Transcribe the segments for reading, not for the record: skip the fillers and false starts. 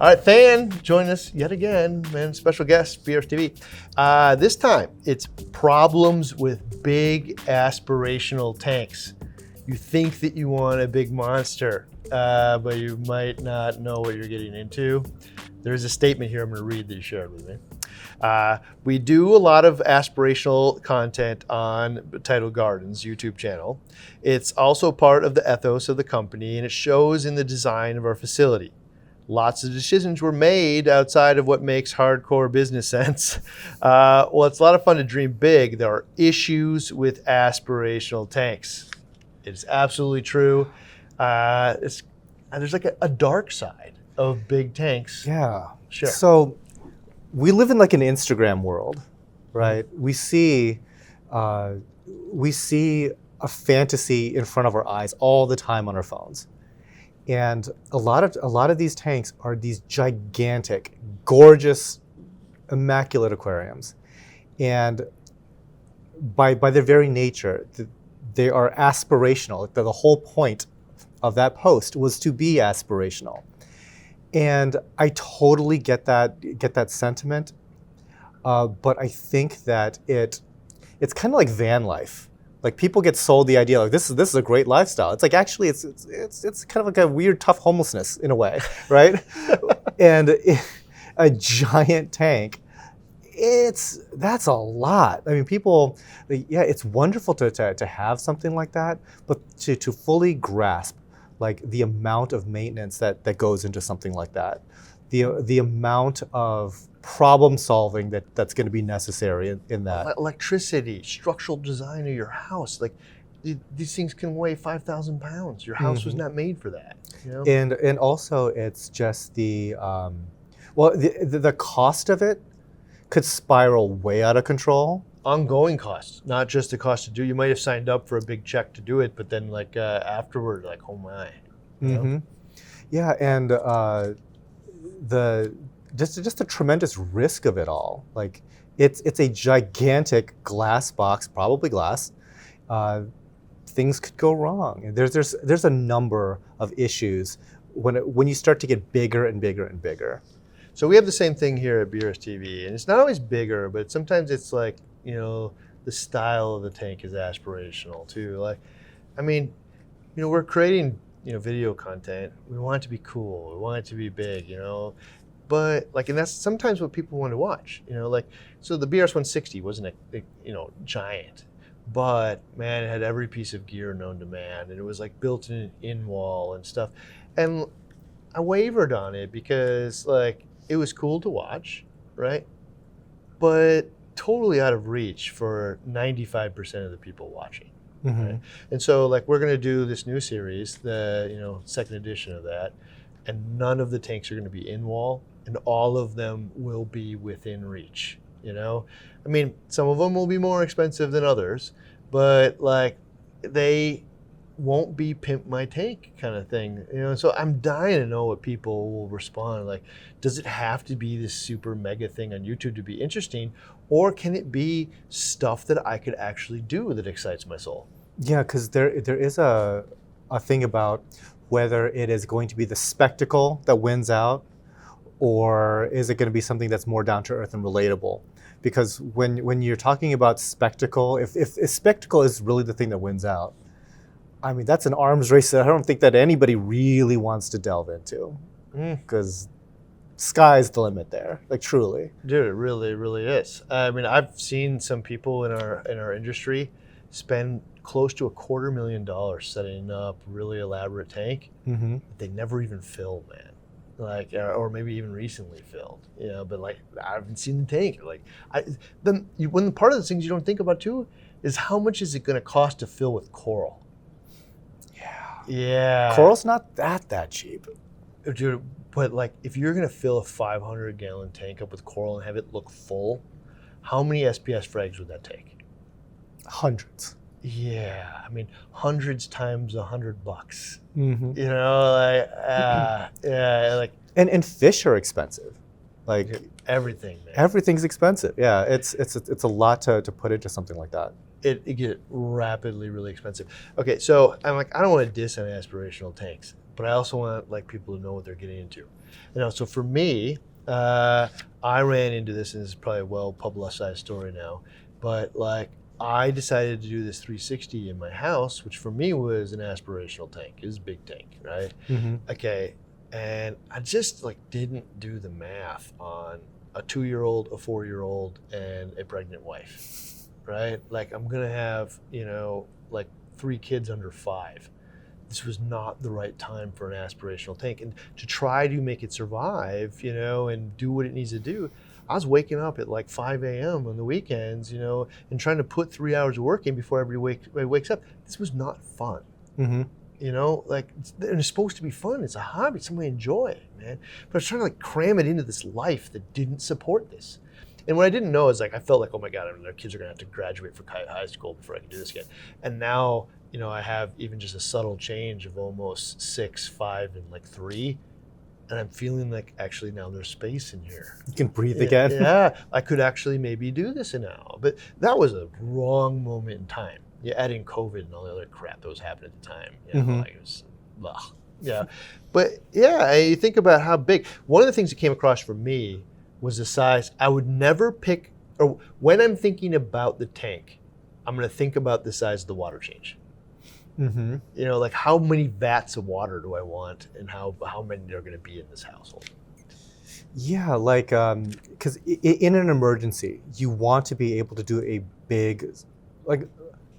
All right, Than, join us yet again, man. Special guest, BRStv. This time, it's problems with big aspirational tanks. You think that you want a big monster, but you might not know what you're getting into. There's a statement here I'm going to read that you shared with me. We do a lot of aspirational content on Tidal Gardens YouTube channel. It's also part of the ethos of the company, and it shows in the design of our facility. Lots of decisions were made outside of what makes hardcore business sense. Well, it's a lot of fun to dream big. There are issues with aspirational tanks. It's absolutely true. There's like a dark side of big tanks. Yeah. Sure. So we live in like an Instagram world, right? We see a fantasy in front of our eyes all the time on our phones. And a lot of these tanks are these gigantic, gorgeous, immaculate aquariums. And by their very nature, they are aspirational. The whole point of that post was to be aspirational. And I totally get that sentiment, but I think that it's kind of like van life. Like people get sold the idea like this is a great lifestyle. It's like actually it's kind of like a weird tough homelessness in a way, right? And a giant tank, that's a lot. I mean, people, yeah, it's wonderful to have something like that, but to fully grasp like the amount of maintenance that goes into something like that, the amount of problem solving that's going to be necessary in that. Electricity, structural design of your house, like these things can weigh 5,000 pounds. Your house was not made for that. You know? And also it's just the cost of it could spiral way out of control. Ongoing costs, not just the cost to do. You might have signed up for a big check to do it, but then like afterward, like, oh my. You know? Yeah, and just the tremendous risk of it all. Like it's a gigantic glass box, probably glass. Things could go wrong. There's a number of issues when you start to get bigger and bigger and bigger. So we have the same thing here at BRStv, and it's not always bigger, but sometimes it's like, you know, the style of the tank is aspirational too. Like, I mean, you know, we're creating, you know, video content. We want it to be cool. We want it to be big, you know. But like, and that's sometimes what people want to watch, you know, like, so the BRS 160 wasn't a you know, giant, but man, it had every piece of gear known to man, and it was like built in wall and stuff. And I wavered on it because like, it was cool to watch, right? But totally out of reach for 95% of the people watching. Right? And so like, we're gonna do this new series, the, you know, second edition of that, and none of the tanks are gonna be in wall, and all of them will be within reach, you know? I mean, some of them will be more expensive than others, but like, they won't be pimp my tank kind of thing, you know? So I'm dying to know what people will respond. Like, does it have to be this super mega thing on YouTube to be interesting, or can it be stuff that I could actually do that excites my soul? Yeah, because there is a thing about whether it is going to be the spectacle that wins out, or is it going to be something that's more down to earth and relatable? Because when you're talking about spectacle, if spectacle is really the thing that wins out, I mean, that's an arms race that I don't think that anybody really wants to delve into, because sky's the limit there, like truly. Dude, it really, really is. I mean, I've seen some people in our industry spend close to $250,000 setting up really elaborate tank. They never even filled, man. Like, or maybe even recently filled, you know, but like, I haven't seen the tank. Like, when part of the things you don't think about too is how much is it going to cost to fill with coral? Yeah. Coral's not that cheap. Dude, but like, if you're going to fill a 500-gallon tank up with coral and have it look full, how many SPS frags would that take? Hundreds. Yeah, I mean, hundreds times $100. You know, like, yeah, like. And fish are expensive, like everything. Man. Everything's expensive. Yeah, it's a lot to put into something like that. It gets rapidly really expensive. Okay, so I'm like, I don't want to diss on aspirational tanks, but I also want like people to know what they're getting into. So for me, I ran into this, and this is probably a well publicized story now, but like I decided to do this 360 in my house, which for me was an aspirational tank. It was a big tank, right? Mm-hmm. Okay, and I just like didn't do the math on a 2-year-old, a 4-year-old, and a pregnant wife, right? Like I'm gonna have, like 3 kids under 5. This was not the right time for an aspirational tank. And to try to make it survive, and do what it needs to do, I was waking up at like 5 a.m. on the weekends, and trying to put 3 hours of work in before everybody wakes up. This was not fun. Mm-hmm. And it's supposed to be fun. It's a hobby. It's something I enjoy, man. But I was trying to like cram it into this life that didn't support this. And what I didn't know is like, I felt like, oh my God, their kids are gonna have to graduate from high school before I can do this again. And now, I have even just a subtle change of almost 6, 5, and like 3. And I'm feeling like actually now there's space in here. You can breathe again. Yeah, I could actually maybe do this now. But that was a wrong moment in time. Yeah, adding COVID and all the other crap that was happening at the time. Like it was, ugh. Yeah. But yeah, you think about how big. One of the things that came across for me was the size. I would never pick, or when I'm thinking about the tank, I'm going to think about the size of the water change. Mm-hmm. Like how many vats of water do I want, and how many are going to be in this household? Yeah, like, because in an emergency, you want to be able to do a big, like,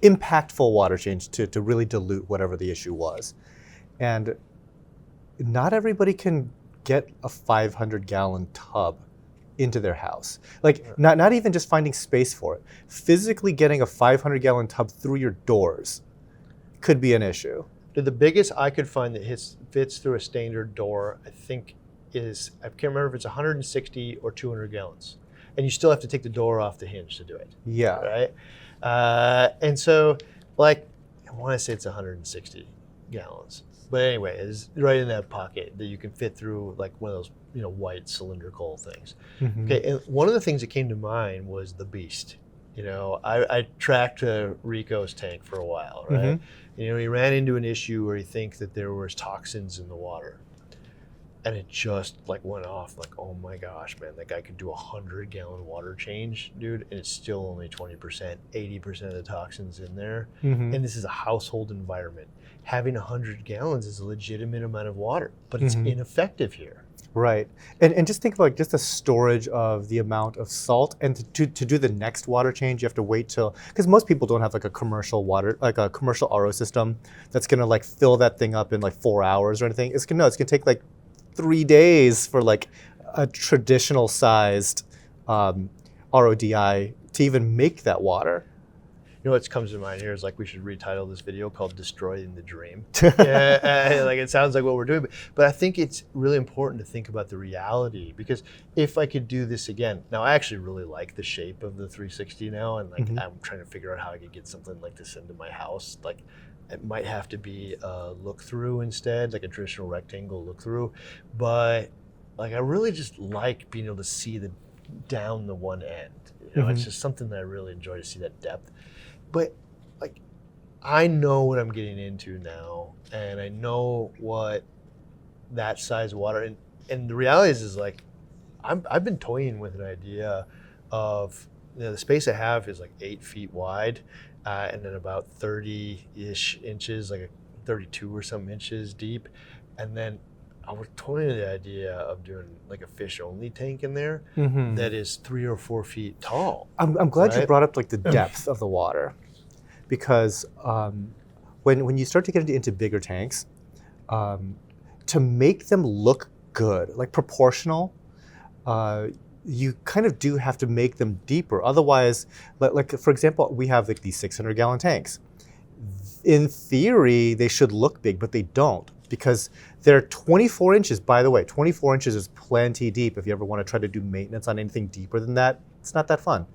impactful water change to really dilute whatever the issue was. And not everybody can get a 500-gallon tub into their house. Like, not even just finding space for it. Physically getting a 500-gallon tub through your doors could be an issue. The biggest I could find that fits through a standard door, I think, is, I can't remember if it's 160 or 200 gallons. And you still have to take the door off the hinge to do it. Yeah. Right? And so, like, I want to say it's 160 gallons. But anyway, it's right in that pocket that you can fit through, like one of those, white cylindrical things. Mm-hmm. Okay, and one of the things that came to mind was the beast. I tracked Rico's tank for a while, right? Mm-hmm. He ran into an issue where he thinks that there was toxins in the water. And it just like went off like, oh my gosh, man, that guy could do 100-gallon water change, dude, and it's still only 20%, 80% of the toxins in there. Mm-hmm. And this is a household environment. Having 100 gallons is a legitimate amount of water, but it's ineffective here. Right. And just think about like just the storage of the amount of salt, and to do the next water change, you have to wait till, because most people don't have like a commercial RO system that's gonna like fill that thing up in like 4 hours or anything. It's gonna take like 3 days for like a traditional sized RODI to even make that water. What comes to mind here is like we should retitle this video called Destroying the Dream. Yeah, like it sounds like what we're doing, but I think it's really important to think about the reality, because if I could do this again, now I actually really like the shape of the 360 now, and like I'm trying to figure out how I could get something like this into my house. Like it might have to be a look through instead, like a traditional rectangle look through, but like I really just like being able to see down the one end. It's just something that I really enjoy, to see that depth. But like, I know what I'm getting into now, and I know what that size of water, and the reality is like, I've been toying with an idea of, the space I have is like 8 feet wide, and then about 30-ish inches, like 32 or some inches deep, and then I was toying with the idea of doing like a fish-only tank in there that is 3 or 4 feet tall. I'm glad you brought up like the depth of the water, because when you start to get into bigger tanks, to make them look good, like proportional, you kind of do have to make them deeper. Otherwise, like for example, we have like these 600-gallon tanks. In theory, they should look big, but they don't, because they're 24 inches. By the way, 24 inches is plenty deep. If you ever want to try to do maintenance on anything deeper than that, it's not that fun.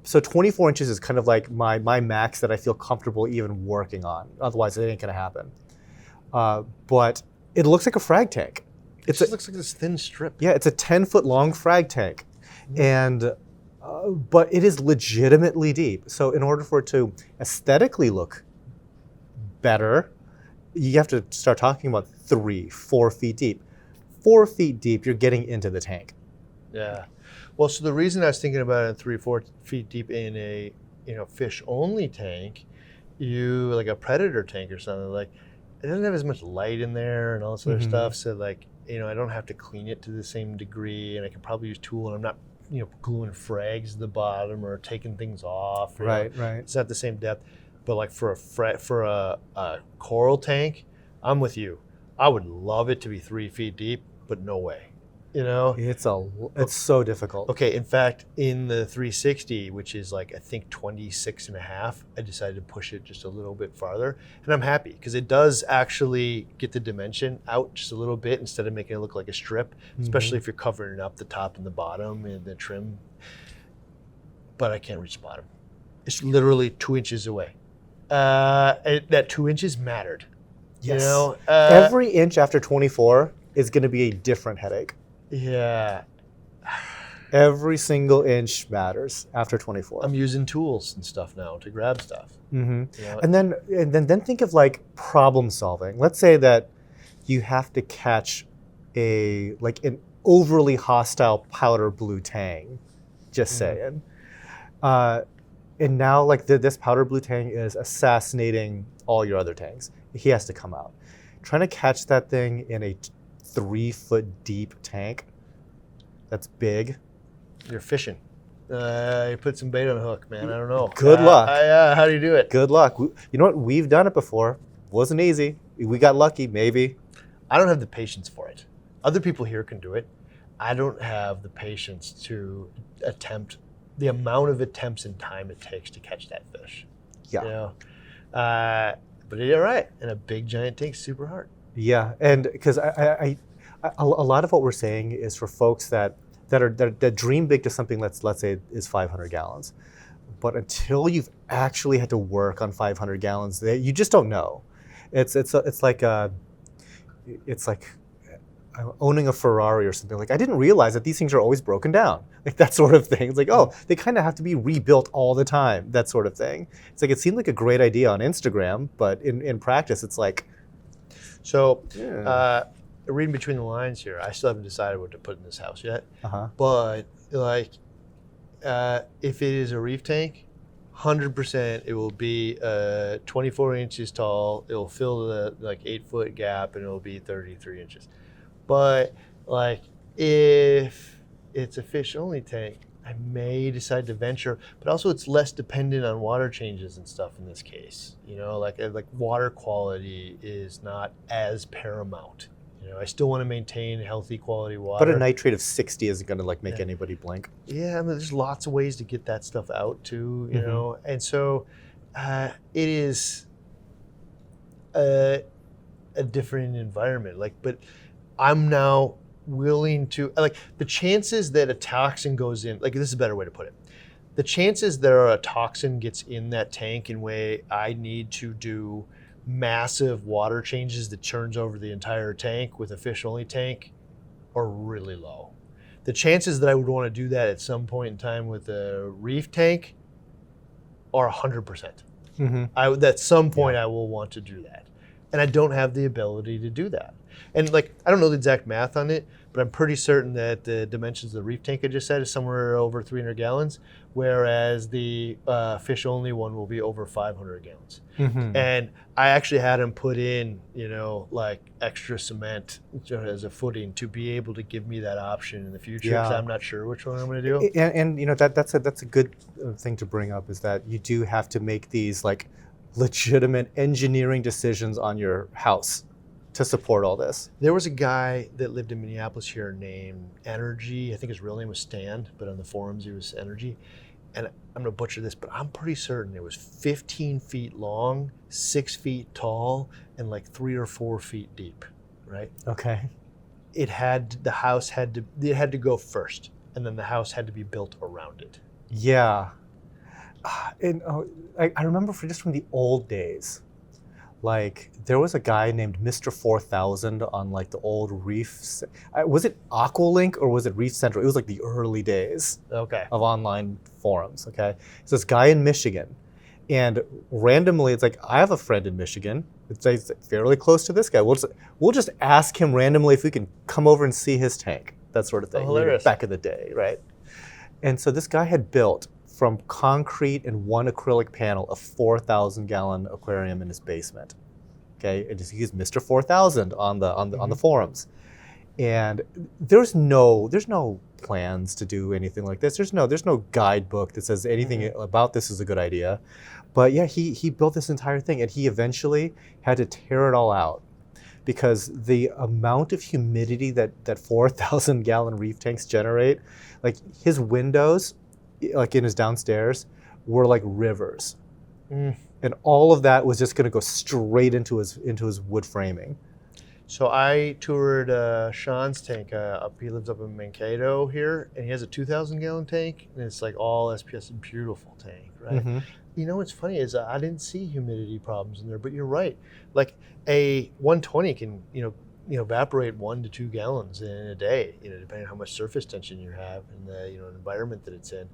So 24 inches is kind of like my max that I feel comfortable even working on. Otherwise, it ain't gonna happen. But it looks like a frag tank. It just looks like this thin strip. Yeah, it's a 10-foot long frag tank, and but it is legitimately deep. So in order for it to aesthetically look better, you have to start talking about 3, 4 feet deep. 4 feet deep, you're getting into the tank. Yeah. Well, so the reason I was thinking about it 3 or 4 feet deep in a fish only tank, like a predator tank or something, like it doesn't have as much light in there and all this other stuff. So like, I don't have to clean it to the same degree, and I can probably use tool, and I'm not, gluing frags to the bottom or taking things off. Right. It's not the same depth. But like for a coral tank, I'm with you. I would love it to be 3 feet deep, but no way. It's so difficult. Okay, in fact, in the 360, which is like, I think 26 and a half, I decided to push it just a little bit farther. And I'm happy because it does actually get the dimension out just a little bit instead of making it look like a strip, especially if you're covering up the top and the bottom and the trim. But I can't reach the bottom. It's literally 2 inches away. That 2 inches mattered. Yes. Every Every inch after 24 is going to be a different headache. Yeah. Every single inch matters after 24. I'm using tools and stuff now to grab stuff. And then think of like problem solving. Let's say that you have to catch an overly hostile powder blue tang. Just saying. And now like this powder blue tang is assassinating all your other tangs. He has to come out. Trying to catch that thing in a 3 foot deep tank that's big. You're fishing. You put some bait on the hook, man. I don't know. Good luck. How do you do it? Good luck. You know what? We've done it before. Wasn't easy. We got lucky, maybe. I don't have the patience for it. Other people here can do it. I don't have the patience to attempt the amount of attempts and time it takes to catch that fish. Yeah. But you're right. And a big giant tank's super hard. Yeah, and because a lot of what we're saying is for folks that dream big to something let's say is 500 gallons, but until you've actually had to work on 500 gallons, you just don't know. It's like owning a Ferrari or something. Like I didn't realize that these things are always broken down, like that sort of thing. It's like, oh, they kind of have to be rebuilt all the time, that sort of thing. It's like it seemed like a great idea on Instagram, but in practice, it's like. So, reading between the lines here, I still haven't decided what to put in this house yet. But like, if it is a reef tank, 100% it will be 24 inches tall. It will fill the 8 foot gap, and it will be 33 inches. But like, if it's a fish only tank, I may decide to venture, but also it's less dependent on water changes and stuff in this case. Like water quality is not as paramount. I still want to maintain healthy quality water. But a nitrate of 60 isn't going to make anybody blink. Yeah, I mean, there's lots of ways to get that stuff out too. And so it is a different environment. But I'm now willing to, the chances that a toxin goes in, this is a better way to put it. The chances that a toxin gets in that tank in way I need to do massive water changes that turns over the entire tank with a fish only tank are really low. The chances that I would want to do that at some point in time with a reef tank are 100%. At some point I will want to do that. And I don't have the ability to do that. And I don't know the exact math on it, but I'm pretty certain that the dimensions of the reef tank I just said is somewhere over 300 gallons, whereas the fish only one will be over 500 gallons. And I actually had him put in, extra cement as a footing to be able to give me that option in the future, because I'm not sure which one I'm going to do. And that's a good thing to bring up, is that you do have to make these legitimate engineering decisions on your house to support all this. There was a guy that lived in Minneapolis here named Energy. I think his real name was Stan, but on the forums he was Energy. And I'm gonna butcher this, but I'm pretty certain it was 15 feet long, 6 feet tall, and 3 or 4 feet deep, right? Okay. The house had to go first, and then the house had to be built around it. Yeah. And I remember from the old days, there was a guy named Mr. 4000 on the old Reef. Was it Aqualink or was it Reef Central? It was the early days of online forums. Okay, so this guy in Michigan, and randomly it's I have a friend in Michigan. It's fairly close to this guy. We'll just ask him randomly if we can come over and see his tank, that sort of thing. Hilarious. Back in the day, right? And so this guy had built from concrete and one acrylic panel a 4,000-gallon aquarium in his basement. Okay, and he's Mr. 4,000 on the forums, and there's no plans to do anything like this. There's no guidebook that says anything about this is a good idea. But yeah, he built this entire thing, and he eventually had to tear it all out because the amount of humidity that 4,000-gallon reef tanks generate, like his windows, like in his downstairs, were like rivers. And all of that was just going to go straight into his wood framing. So I toured Sean's tank. He lives up in Mankato here, and he has a 2,000-gallon tank, and it's like all SPS, beautiful tank, right? You know what's funny is I didn't see humidity problems in there, but you're right. Like a 120 can evaporate 1 to 2 gallons in a day, depending on how much surface tension you have and the environment that it's in.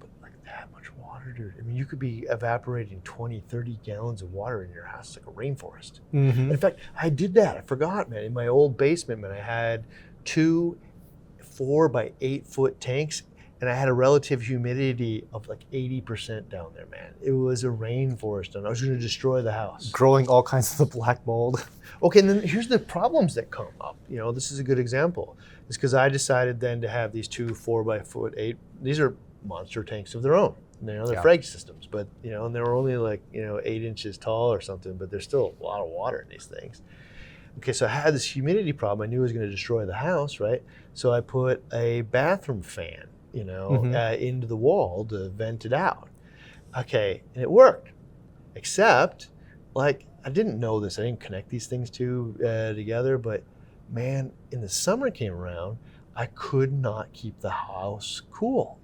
But like that much water, dude. I mean, you could be evaporating 20, 30 gallons of water in your house like a rainforest. In fact, I did that. I forgot, man. In my old basement, man, I had 2 4 by 8 foot tanks, and I had a relative humidity of like 80% down there, man. It was a rainforest, and I was going to destroy the house. Growing all kinds of the black mold. Okay, and then here's the problems that come up. This is a good example. It's because I decided then to have these 2 4 by 8. These are monster tanks of their own. They're frag systems, but and they were only like 8 inches tall or something, but there's still a lot of water in these things. Okay, so I had this humidity problem. I knew it was going to destroy the house, right? So I put a bathroom fan, into the wall to vent it out. Okay, and it worked, except like I didn't know this. I didn't connect these things together, but man, in the summer came around, I could not keep the house cool.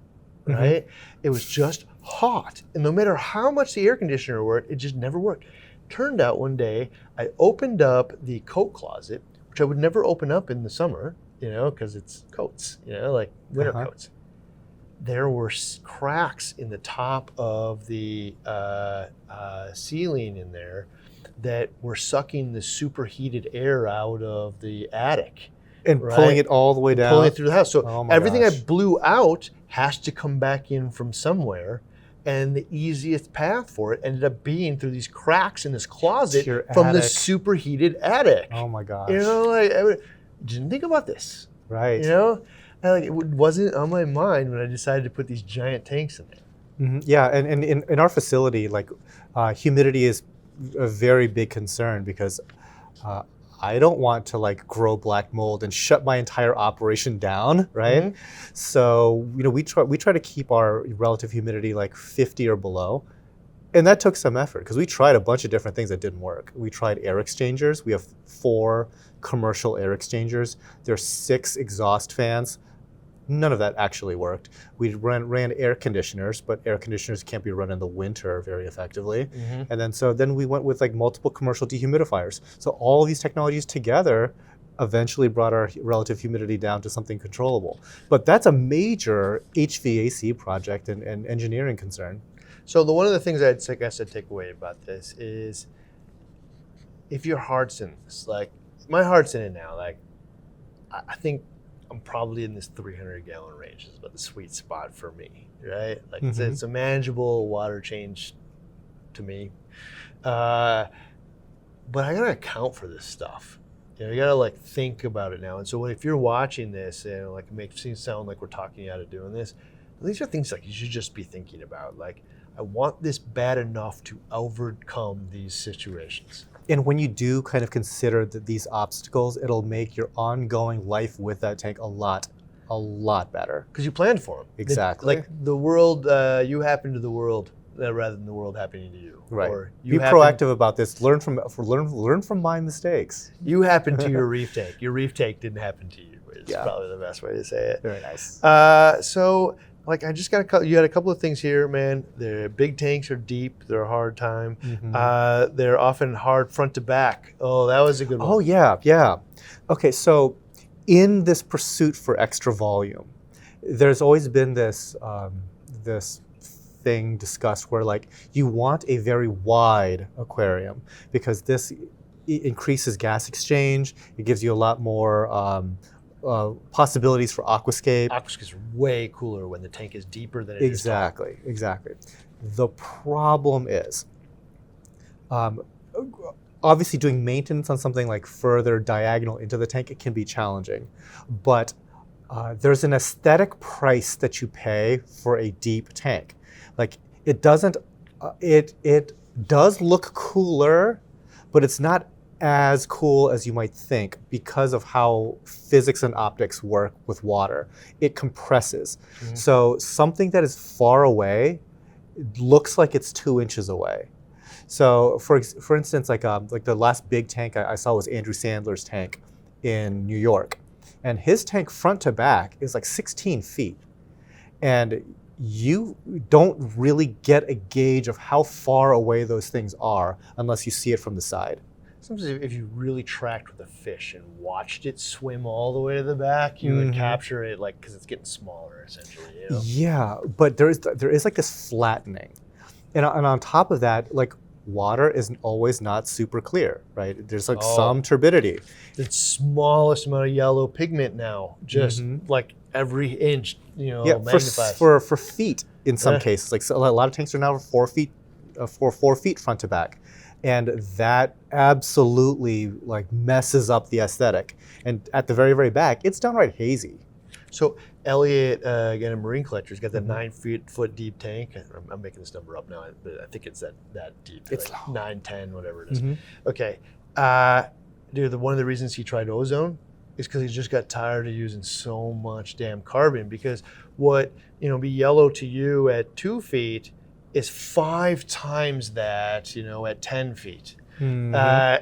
Right? It was just hot. And no matter how much the air conditioner worked, it just never worked. Turned out one day, I opened up the coat closet, which I would never open up in the summer, because it's coats, like winter coats. There were cracks in the top of the ceiling in there that were sucking the superheated air out of the attic. And pulling it all the way down? Pulling it through the house. So everything gosh. I blew out has to come back in from somewhere. And the easiest path for it ended up being through these cracks in this closet from the superheated attic. Oh my gosh. I didn't think about this. Right. It wasn't on my mind when I decided to put these giant tanks in there. Yeah, and in our facility, like humidity is a very big concern because I don't want to like grow black mold and shut my entire operation down, right? So we try to keep our relative humidity like 50 or below, and that took some effort because we tried a bunch of different things that didn't work. We tried air exchangers. We have 4 commercial air exchangers. There's 6 exhaust fans. None of that actually worked. We ran air conditioners, but air conditioners can't be run in the winter very effectively. And then we went with like multiple commercial dehumidifiers. So all these technologies together eventually brought our relative humidity down to something controllable. But that's a major HVAC project and engineering concern. So one of the things I'd take away about this is if your heart's in this, like my heart's in it now, like I think I'm probably in this 300-gallon range. Is about the sweet spot for me, right? Like it's a manageable water change to me. But I gotta account for this stuff. You gotta like think about it now. And so if you're watching this and like it makes it sound like we're talking you out of doing this, these are things like you should just be thinking about. Like, I want this bad enough to overcome these situations. And when you do kind of consider these obstacles, it'll make your ongoing life with that tank a lot better. Because you planned for them. Exactly. Like the world, you happen to the world rather than the world happening to you. Right. Or be proactive about this. Learn from my mistakes. You happened to your reef tank. Your reef tank didn't happen to you. It's probably the best way to say it. Very nice. So like I just got you had a couple of things here, man. The big tanks are deep. They're a hard time. They're often hard front to back. Oh, that was a good one. Oh yeah. Okay, so in this pursuit for extra volume, there's always been this thing discussed where like you want a very wide aquarium because this increases gas exchange. It gives you a lot more possibilities for aquascape. Aquascape is way cooler when the tank is deeper than it is tall. Exactly. The problem is, obviously doing maintenance on something like further diagonal into the tank, it can be challenging. But there's an aesthetic price that you pay for a deep tank. Like it doesn't, it does look cooler, but it's not as cool as you might think because of how physics and optics work with water. It compresses. Mm-hmm. So something that is far away looks like it's 2 inches away. So for instance, like the last big tank I saw was Andrew Sandler's tank in New York. And his tank front to back is like 16 feet. And you don't really get a gauge of how far away those things are unless you see it from the side. Sometimes if you really tracked with a fish and watched it swim all the way to the back, you would capture it like because it's getting smaller essentially. You know? Yeah, but there is like this flattening, and on top of that, like water isn't always not super clear, right? There's like some turbidity. The smallest amount of yellow pigment now, just like every inch, you know, magnifies. For feet in some cases, like so a lot of tanks are now 4 feet, 4 feet front to back. And that absolutely like messes up the aesthetic. And at the very, very back, it's downright hazy. So Elliot, again, a marine collector, has got that 9 foot deep tank. I'm making this number up now, but I think it's that deep. It's like 9, 10, whatever it is. Okay. Dude, one of the reasons he tried ozone is because he just got tired of using so much damn carbon, because what, you know, be yellow to you at 2 feet is 5 times that, you know, at 10 feet. And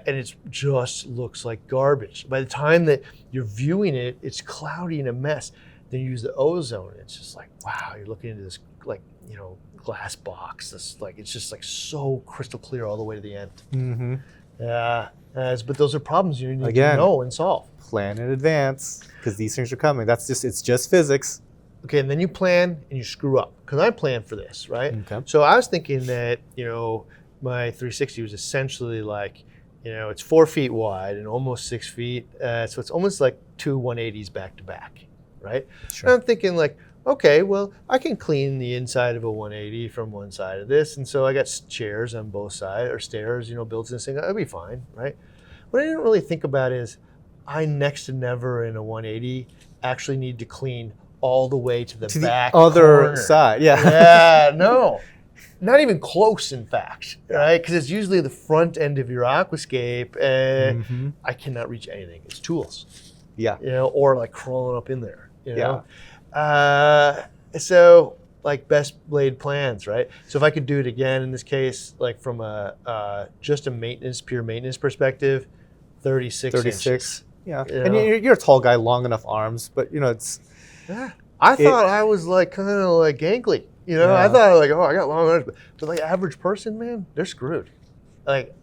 it just looks like garbage. By the time that you're viewing it, it's cloudy and a mess. Then you use the ozone, and it's just like, wow, you're looking into this, like, you know, glass box. This, like, it's just like so crystal clear all the way to the end. But those are problems you need to know and solve. Plan in advance, because these things are coming. It's just physics. Okay, and then you plan and you screw up. Because I planned for this, right? Okay. So I was thinking that, you know, my 360 was essentially like, you know, it's 4 feet wide and almost 6 feet. So it's almost like 2 180s back to back, right? Sure. And I'm thinking like, okay, well, I can clean the inside of a 180 from one side of this. And so I got chairs on both sides, or stairs, you know, built in this thing. That'll be fine, right? What I didn't really think about is I next to never in a 180 actually need to clean all the way to the back other corner. side. Yeah, no, not even close, in fact, right? Because it's usually the front end of your aquascape, and I cannot reach anything. It's tools, you know, or like crawling up in there, you know. So like best laid plans, right? So if I could do it again in this case, like from a just a pure maintenance perspective, 36 inches. Yeah, You and know? you're a tall guy, long enough arms, but you know it's. Yeah. I thought I was like kind of like gangly, you know. I thought like, oh, I got long arms, but like average person, man, they're screwed. Like,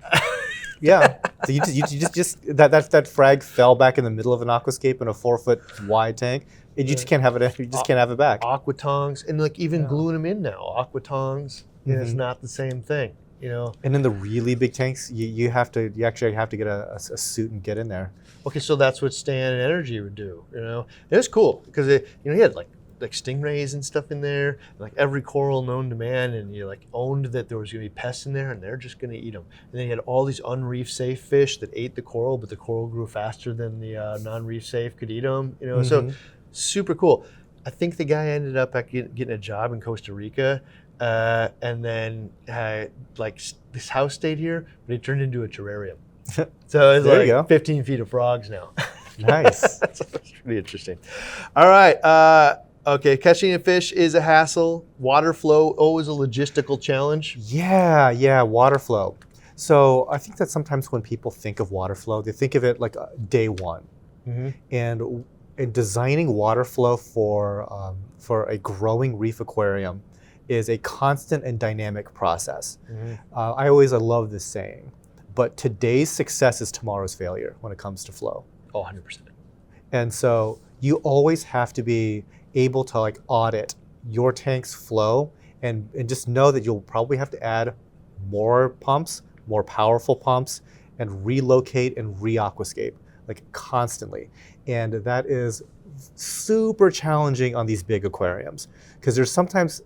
So you just that frag fell back in the middle of an aquascape in a 4 foot wide tank. You just can't have it. You just can't have it back. Aqua tongs, and like even gluing them in now, aqua tongs, it's not the same thing, you know. And in the really big tanks, you actually have to get a suit and get in there. Okay, so that's what Stan and Energy would do, you know. It was cool because you know, he had like stingrays and stuff in there, and like every coral known to man, and you like owned that there was gonna be pests in there, and they're just gonna eat them. And then he had all these unreef safe fish that ate the coral, but the coral grew faster than the non-reef safe could eat them, you know. So super cool. I think the guy ended up getting a job in Costa Rica, and then like this house stayed here, but it turned into a terrarium. So it's like 15 feet of frogs now. Nice. That's pretty interesting. All right. Okay, catching a fish is a hassle. Water flow, always a logistical challenge. Yeah, water flow. So I think that sometimes when people think of water flow, they think of it like day one. And in designing water flow for a growing reef aquarium is a constant and dynamic process. I love this saying. But today's success is tomorrow's failure when it comes to flow. Oh, 100%. And so you always have to be able to like audit your tank's flow and just know that you'll probably have to add more pumps, more powerful pumps, and relocate and re-aquascape, like constantly. And that is super challenging on these big aquariums, because there's sometimes,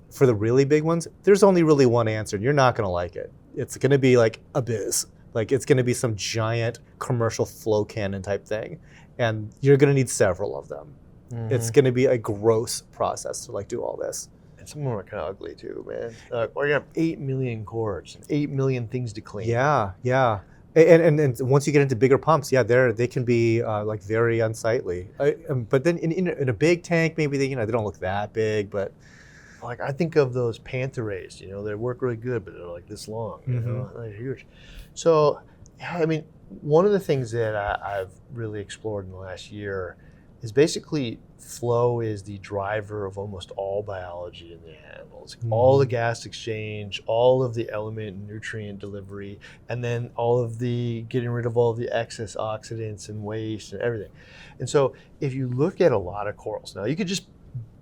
for the really big ones, there's only really one answer, and you're not gonna like it. It's gonna be like Abyss. Like it's gonna be some giant commercial flow cannon type thing, and you're gonna need several of them. It's gonna be a gross process to like do all this. And some of them are kind of ugly too, man. Or you have 8 million cords, and 8 million things to clean. Yeah, yeah. And once you get into bigger pumps, yeah, they can be like very unsightly. But then in a big tank, maybe they don't look that big, but Like I think of those panther rays, they work really good, but they're like this long, they're huge. So, yeah, I mean, one of the things that I've really explored in the last year is basically flow is the driver of almost all biology in the animals. All the gas exchange, all of the element and nutrient delivery, and then all of the getting rid of all the excess oxidants and waste and everything. And so if you look at a lot of corals, now you could just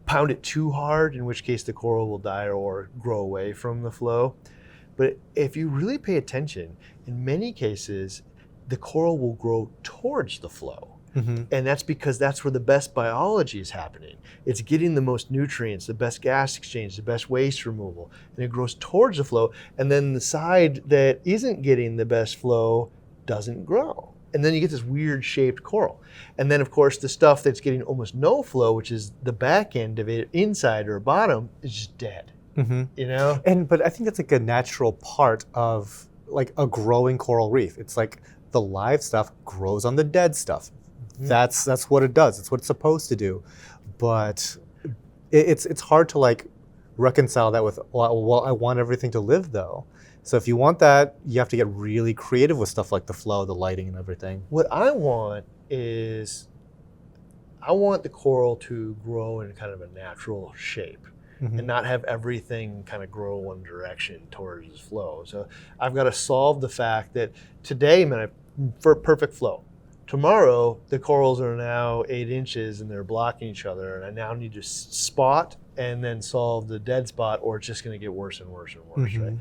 pound it too hard, in which case the coral will die or grow away from the flow. But if you really pay attention, in many cases, the coral will grow towards the flow. And that's because that's where the best biology is happening. It's getting the most nutrients, the best gas exchange, the best waste removal, and it grows towards the flow. And then the side that isn't getting the best flow doesn't grow. And then you get this weird shaped coral. And then of course the stuff that's getting almost no flow, which is the back end of it, inside or bottom, is just dead. But I think that's like a natural part of like a growing coral reef. It's like the live stuff grows on the dead stuff. That's what it does. It's what it's supposed to do. But it's hard to like reconcile that with, well, I want everything to live though. So if you want that, you have to get really creative with stuff like the flow, the lighting, and everything. What I want is, I want the coral to grow in kind of a natural shape and not have everything kind of grow one direction towards its flow. So I've got to solve the fact that today, man, for perfect flow. Tomorrow, the corals are now 8 inches and they're blocking each other, and I now need to spot and then solve the dead spot, or it's just going to get worse and worse and worse, right?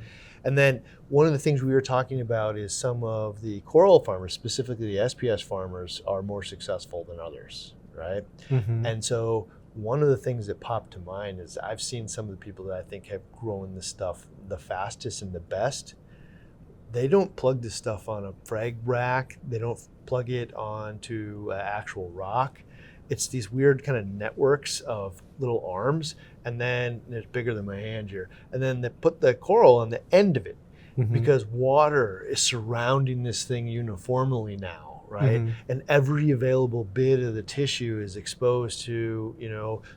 And then one of the things we were talking about is some of the coral farmers, specifically the SPS farmers, are more successful than others, right? And so one of the things that popped to mind is I've seen some of the people that I think have grown this stuff the fastest and the best. They don't plug this stuff on a frag rack. They don't plug it onto actual rock. It's these weird kind of networks of little arms, and then it's bigger than my hand here. And then they put the coral on the end of it because water is surrounding this thing uniformly now, right? And every available bit of the tissue is exposed to,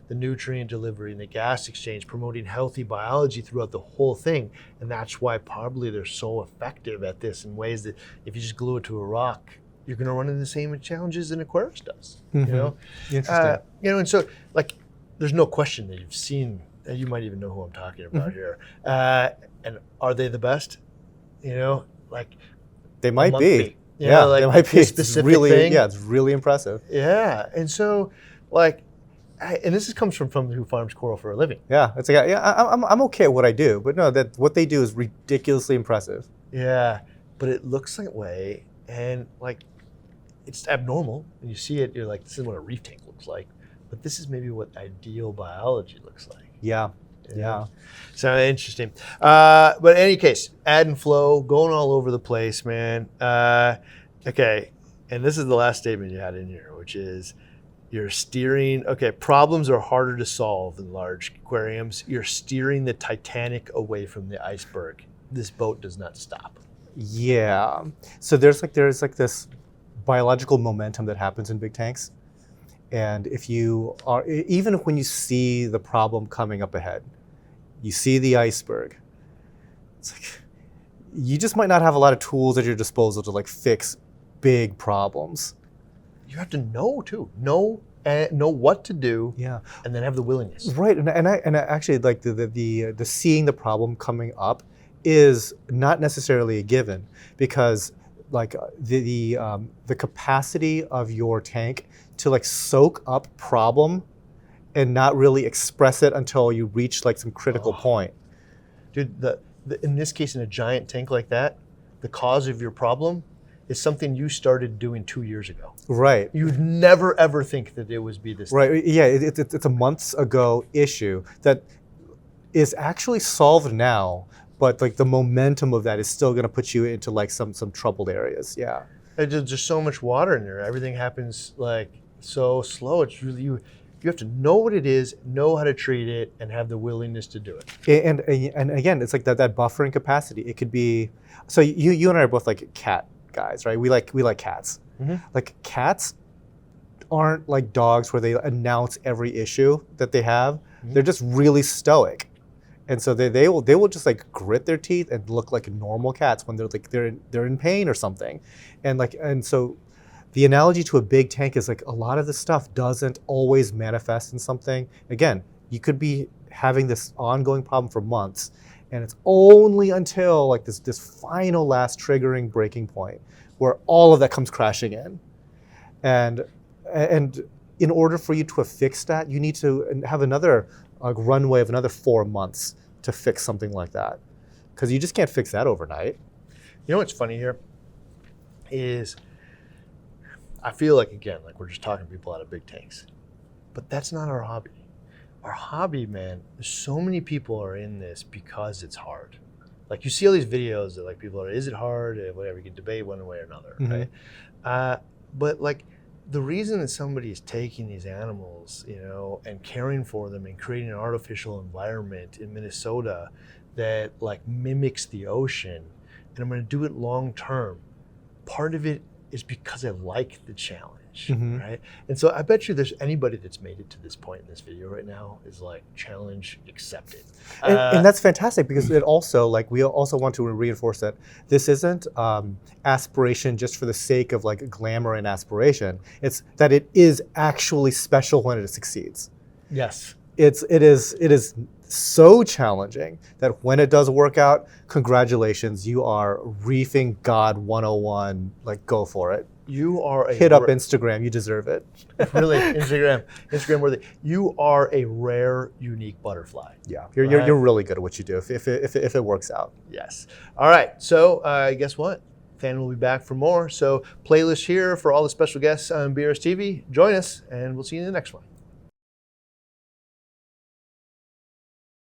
the nutrient delivery and the gas exchange, promoting healthy biology throughout the whole thing. And that's why probably they're so effective at this in ways that if you just glue it to a rock, you're going to run into the same challenges an Aquarius does. Interesting. And so like, there's no question that you've seen. You might even know who I'm talking about here. And are they the best? Like they might be. Like they might be. Specific really, thing. yeah, it's really impressive. Yeah, and so like, and this comes from who farms coral for a living. Yeah, it's like I'm okay at what I do, but no, that what they do is ridiculously impressive. Yeah, but it looks that way, and like, it's abnormal. When you see it, you're like, this is what a reef tank looks like, but this is maybe what ideal biology looks like. Yeah. So interesting. But in any case, add and flow, going all over the place, man. Okay, and this is the last statement you had in here, which is you're steering, problems are harder to solve in large aquariums. You're steering the Titanic away from the iceberg. This boat does not stop. Yeah. So there's like this biological momentum that happens in big tanks. And if you are, even if when you see the problem coming up ahead, you see the iceberg, it's like, you just might not have a lot of tools at your disposal to like fix big problems. You have to know too, know what to do, and then have the willingness. Right, and I actually like the seeing the problem coming up is not necessarily a given, because like the capacity of your tank to like soak up problem and not really express it until you reach like some critical point. Dude, in this case, in a giant tank like that, the cause of your problem is something you started doing 2 years ago. Right. You'd never ever think that it would be this. Right. Yeah. It's a months ago issue that is actually solved now, but like the momentum of that is still going to put you into like some troubled areas. Yeah. There's just so much water in there. Everything happens like so slow. It's really you have to know what it is, know how to treat it, and have the willingness to do it. And again, it's like that buffering capacity. It could be. So you and I are both like cat guys, right? We like cats. Mm-hmm. Like cats aren't like dogs where they announce every issue that they have. Mm-hmm. They're just really stoic, and so they will just like grit their teeth and look like normal cats when they're in pain or something, and so the analogy to a big tank is like a lot of the stuff doesn't always manifest in something. Again, you could be having this ongoing problem for months, and it's only until like this final last triggering breaking point where all of that comes crashing in. And in order for you to have fixed that, you need to have another runway of another 4 months to fix something like that. Because you just can't fix that overnight. You know what's funny here is I feel like, again, like we're just talking to people out of big tanks. But that's not our hobby. Our hobby, man, so many people are in this because it's hard. Like you see all these videos that like people are, is it hard? Whatever, you can debate one way or another, Mm-hmm. right? But like the reason that somebody is taking these animals, you know, and caring for them and creating an artificial environment in Minnesota that like mimics the ocean, and I'm going to do it long term, part of it is because I like the challenge, Mm-hmm. right? And so I bet you there's anybody that's made it to this point in this video right now is like challenge accepted. And that's fantastic because it also like we also want to reinforce that this isn't aspiration just for the sake of like glamour and aspiration. It's that it is actually special when it succeeds. Yes. It is so challenging that when it does work out, congratulations, you are reefing God 101. Like go for it. You are hit up Instagram. You deserve it. Really, Instagram worthy. You are a rare, unique butterfly. Yeah, you're really good at what you do if it works out. Yes. All right. So guess what? Fan will be back for more. So playlist here for all the special guests on BRStv. Join us, and we'll see you in the next one.